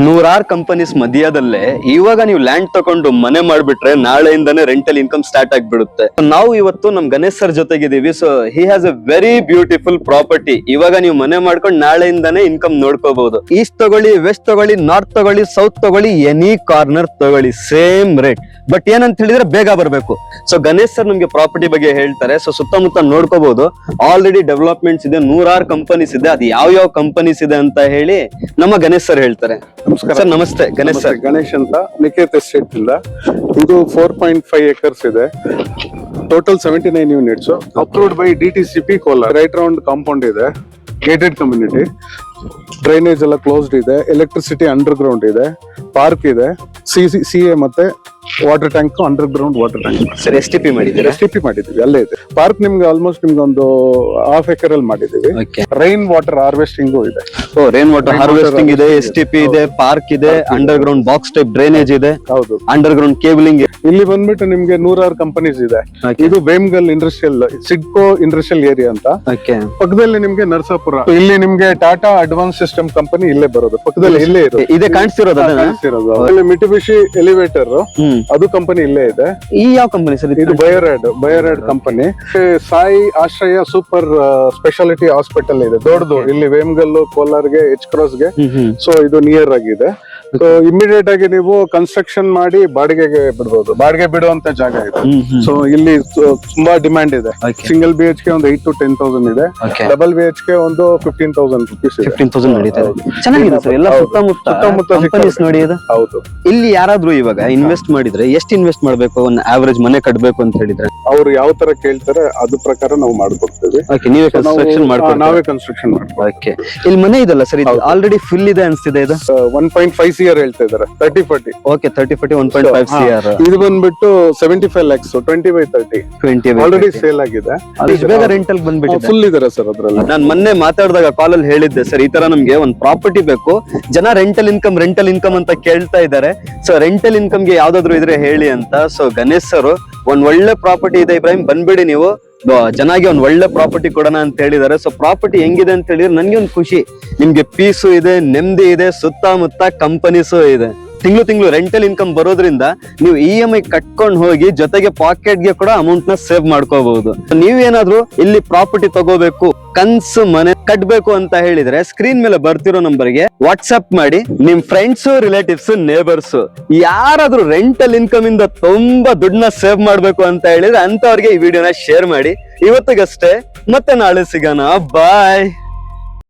ನೂರಾರು ಕಂಪನೀಸ್ ಮಧ್ಯದಲ್ಲೇ ಇವಾಗ ನೀವು ಲ್ಯಾಂಡ್ ತಗೊಂಡು ಮನೆ ಮಾಡ್ಬಿಟ್ರೆ ನಾಳೆಯಿಂದಾನೆ ರೆಂಟಲ್ ಇನ್ಕಮ್ ಸ್ಟಾರ್ಟ್ ಆಗ್ಬಿಡುತ್ತೆ. ನಾವು ಇವತ್ತು ನಮ್ ಗಣೇಶ್ ಸರ್ ಜೊತೆಗಿದ್ದೀವಿ. So he has a very beautiful property. ಇವಾಗ ನೀವು ಮನೆ ಮಾಡ್ಕೊಂಡು ನಾಳೆಯಿಂದಾನೆ ಇನ್ಕಮ್ ನೋಡ್ಕೋಬಹುದು. ಈಸ್ಟ್ ತಗೊಳ್ಳಿ, ವೆಸ್ಟ್ ತಗೊಳ್ಳಿ, ನಾರ್ತ್ ತಗೊಳ್ಳಿ, ಸೌತ್ ತಗೊಳ್ಳಿ, ಎನಿ ಕಾರ್ನರ್ ತಗೊಳ್ಳಿ, ಸೇಮ್ ರೇಟ್. ಬಟ್ ಏನಂತ ಹೇಳಿದ್ರೆ ಬೇಗ ಬರ್ಬೇಕು. ಸೊ ಗಣೇಶ್ ಸರ್ ನಮ್ಗೆ ಪ್ರಾಪರ್ಟಿ ಬಗ್ಗೆ ಹೇಳ್ತಾರೆ. ಸೊ ಸುತ್ತಮುತ್ತ ನೋಡ್ಕೋಬಹುದು, ಆಲ್ರೆಡಿ ಡೆವಲಪ್ಮೆಂಟ್ಸ್ ಇದೆ, ನೂರಾರು ಕಂಪನೀಸ್ ಇದೆ. ಅದು ಯಾವ ಕಂಪನೀಸ್ ಇದೆ ಅಂತ ಹೇಳಿ ನಮ್ಮ ಗಣೇಶ್ ಸರ್ ಹೇಳ್ತಾರೆ. ನಮಸ್ಕಾರ ಸರ್, ನಮಸ್ತೆ. ಗಣೇಶ್ ಸರ್. ಗಣೇಶ್ ಅಂತ, ನಿಕೇತ್ ಎಸ್ಟೇಟ್ ಇಂದ. ಇದು 4.5 acres ಇದೆ. Total 79 units. Approved by DTCP Kolar. Right round compound ಇದೆ, ಗೇಟೆಡ್ ಕಮ್ಯುನಿಟಿ, ಡ್ರೈನೇಜ್ ಎಲ್ಲ ಕ್ಲೋಸ್ಡ್ ಇದೆ, ಎಲೆಕ್ಟ್ರಿಸಿಟಿ ಅಂಡರ್ ಗ್ರೌಂಡ್ ಇದೆ, ಪಾರ್ಕ್ ಇದೆ, CA ಮತ್ತೆ water tank, under ground water tank. Sir, STP ಮಾಡಿದ್ದೀರಾ? STP ಮಾಡಿದೀವಿ, ಅಲ್ಲೇ ಇದೆ. ಪಾರ್ಕ್ ನಿಮ್ಗೆ ಆಲ್ಮೋಸ್ಟ್ ನಿಮ್ಗೆ ಒಂದು ½ acre ಅಲ್ಲಿ ಮಾಡಿದೀವಿ. ರೈನ್ ವಾಟರ್ ಹಾರ್ವೆಸ್ಟಿಂಗ್ ಇದೆ. ರೈನ್ ವಾಟರ್ ಹಾರ್ವೆಸ್ಟಿಂಗ್ ಇದೆ, STP ಇದೆ, ಪಾರ್ಕ್ ಇದೆ, under ground box type drainage ಇದೆ, ಹೌದು, ಅಂಡರ್ ಗ್ರೌಂಡ್ ಕೇಬಲಿಂಗ್. ಇಲ್ಲಿ ಬಂದ್ಬಿಟ್ಟು ನಿಮ್ಗೆ 100 ಕಂಪನೀಸ್ ಇದೆ. ಇದು ಬೇಮ್ಗಲ್ ಇಂಡಸ್ಟ್ರಿಯಲ್, ಸಿಡ್ಕೋ ಇಂಡಸ್ಟ್ರಿಯಲ್ ಏರಿಯಾ ಅಂತ. ಪಕ್ಕದಲ್ಲಿ ನಿಮ್ಗೆ ನರಸಾಪುರ. ಇಲ್ಲಿ ನಿಮ್ಗೆ ಟಾಟಾ ಅಡ್ವಾನ್ಸ್ ಸಿಸ್ಟಮ್ ಕಂಪನಿ ಇಲ್ಲೇ ಬರೋದು, ಪಕ್ಕದಲ್ಲಿ ಇಲ್ಲೇ ಇದೆ. ಕಾಣಿಸ್ತಿರೋದು ಮಿಟುಬಿಶಿ ಎಲಿವೇಟರ್, ಅದು ಕಂಪನಿ ಇಲ್ಲೇ ಇದೆ. ಈ ಯಾವ ಕಂಪನಿ ಸರ್? ಇದು ಬಯೋರಾಡ್ ಕಂಪನಿ. ಸಾಯಿ ಆಶ್ರಯ ಸೂಪರ್ ಸ್ಪೆಷಾಲಿಟಿ ಹಾಸ್ಪಿಟಲ್ ಇದೆ, ದೊಡ್ಡದು. ಇಲ್ಲಿ ವೇಮ್ಗಲ್ಲು, ಕೋಲಾರ್ಗೆ, H-Cross ಗೆ. ಸೊ ಇದು ನಿಯರ್ ಆಗಿದೆ. ಸೊ ಇಮಿಡಿಯೇಟ್ ಆಗಿ ನೀವು ಕನ್ಸ್ಟ್ರಕ್ಷನ್ ಮಾಡಿ ಬಾಡಿಗೆಗೆ ಬಿಡಬಹುದು. ಬಾಡಿಗೆ ಬಿಡುವಂತ ಜಾಗ ಇದೆ. ಸೊ ಇಲ್ಲಿ ತುಂಬಾ ಡಿಮ್ಯಾಂಡ್ ಇದೆ. ಸಿಂಗಲ್ BHK ಒಂದು 8,000 to 10,000 ಇದೆ. ಡಬಲ್ BHK ಒಂದು 15,000 rupees ಇದೆ. 15,000 ಚೆನ್ನಾಗಿದೆ ಸರ್. ಎಲ್ಲ ಸುತ್ತಮುತ್ತ ಕಂಪನೀಸ್ ನೋಡಿ ಇದು. ಹೌದು. ಇಲ್ಲಿ ಯಾರಾದ್ರೂ ಇವಾಗ ಇನ್ವೆಸ್ಟ್ ಮಾಡಿದ್ರೆ ಎಷ್ಟು ಇನ್ವೆಸ್ಟ್ ಮಾಡ್ಬೇಕು ಒಂದು ಆವರೇಜ್ ಮನೆ ಕಟ್ಟಬೇಕು ಅಂತ ಹೇಳಿದ್ರೆ? ಅವ್ರು ಯಾವ ತರ ಕೇಳ್ತಾರೆ ಅದ್ರ ಪ್ರಕಾರ ನಾವು ಮಾಡ್ಕೊಡ್ತೇವೆ. ನೀವೇ ಕನ್ಸ್ಟ್ರಕ್ಷನ್ ಮಾಡ್ಕೊಂಡು? ನಾವೇ ಕನ್ಸ್ಟ್ರಕ್ಷನ್ ಮಾಡ್ತೀವಿ. ಇಲ್ಲಿ ಮನೆ ಇದಲ್ಲ ಸರ್, ಇದು ಆಲ್ರೆಡಿ ಫುಲ್ ಇದೆ ಅನ್ಸ್ತಿದೆ. ಇದು 1.5 CR ಹೇಳ್ತಾ ಇದಾರೆ. 30-40. Okay, 30-40, 1.5 CR. ಇದು ಬಂದ್ಬಿಟ್ಟು 75 lakhs, 20/30 ಆಲ್ರೆಡಿ ಸೇಲ್ ಆಗಿದೆ. ಬೇಗ ರೆಂಟಲ್ ಬಂದ್ಬಿಟ್ಟಿದೆ. ಫುಲ್ ಇದಾರೆ ಸರ್ ಅದ್ರಲ್ಲಿ. ನಾನು ಮೊನ್ನೆ ಮಾತಾಡಿದಾಗ ಕಾಲ್ ಅಲ್ಲಿ ಹೇಳಿದ್ದೆ ಸರ್, ಈ ತರ ನಮ್ಗೆ ಒಂದು ಪ್ರಾಪರ್ಟಿ ಬೇಕು, ಜನ ರೆಂಟಲ್ ಇನ್ಕಮ್ ಅಂತ ಕೇಳ್ತಾ ಇದ್ದಾರೆ. ಸೊ ರೆಂಟಲ್ ಇನ್ಕಮ್ ಗೆ ಯಾವ್ದಾದ್ರು ಇದ್ರೆ ಹೇಳಿ ಅಂತ. ಸೊ ಗಣೇಶ್ ಸರ್ ಒಂದ್ ಒಳ್ಳೆ ಪ್ರಾಪರ್ಟಿ ಇದೆ ಇಬ್ರಾಹಿಂ, ಬಂದ್ಬಿಡಿ ನೀವು, ಚೆನ್ನಾಗಿ ಒಂದ್ ಒಳ್ಳೆ ಪ್ರಾಪರ್ಟಿ ಕೊಡೋಣ ಅಂತ ಹೇಳಿದಾರೆ. ಸೊ ಪ್ರಾಪರ್ಟಿ ಹೆಂಗಿದೆ ಅಂತ ಹೇಳಿದ್ರೆ ನನ್ಗೆ ಒಂದು ಖುಷಿ. ನಿಮ್ಗೆ ಪೀಸು ಇದೆ, ನೆಮ್ಮದಿ ಇದೆ, ಸುತ್ತಮುತ್ತ ಕಂಪನೀಸು ಇದೆ. ತಿಂಗಳು ರೆಂಟಲ್ ಇನ್ಕಮ್ ಬರೋದ್ರಿಂದ ನೀವು EMI ಕಟ್ಕೊಂಡು ಹೋಗಿ ಜೊತೆಗೆ ಪಾಕೆಟ್ಗೆ ಕೂಡ ಅಮೌಂಟ್ ನ ಸೇವ್ ಮಾಡ್ಕೋಬಹುದು. ನೀವೇನಾದ್ರೂ ಇಲ್ಲಿ ಪ್ರಾಪರ್ಟಿ ತಗೋಬೇಕು, ಕನ್ಸು ಮನೆ ಕಟ್ಬೇಕು ಅಂತ ಹೇಳಿದ್ರೆ ಸ್ಕ್ರೀನ್ ಮೇಲೆ ಬರ್ತಿರೋ ನಂಬರ್ಗೆ ವಾಟ್ಸ್ಆಪ್ ಮಾಡಿ. ನಿಮ್ ಫ್ರೆಂಡ್ಸ್, ರಿಲೇಟಿವ್ಸ್, ನೇಬರ್ಸ್ ಯಾರಾದ್ರೂ ರೆಂಟಲ್ ಇನ್ಕಮ್ ಇಂದ ತುಂಬಾ ದುಡ್ಡನ್ನ ಸೇವ್ ಮಾಡ್ಬೇಕು ಅಂತ ಹೇಳಿದ್ರೆ ಅಂತವ್ರಿಗೆ ಈ ವಿಡಿಯೋನ ಶೇರ್ ಮಾಡಿ. ಇವತ್ತಿಗಷ್ಟೇ, ಮತ್ತೆ ನಾಳೆ ಸಿಗೋಣ. ಬಾಯ್.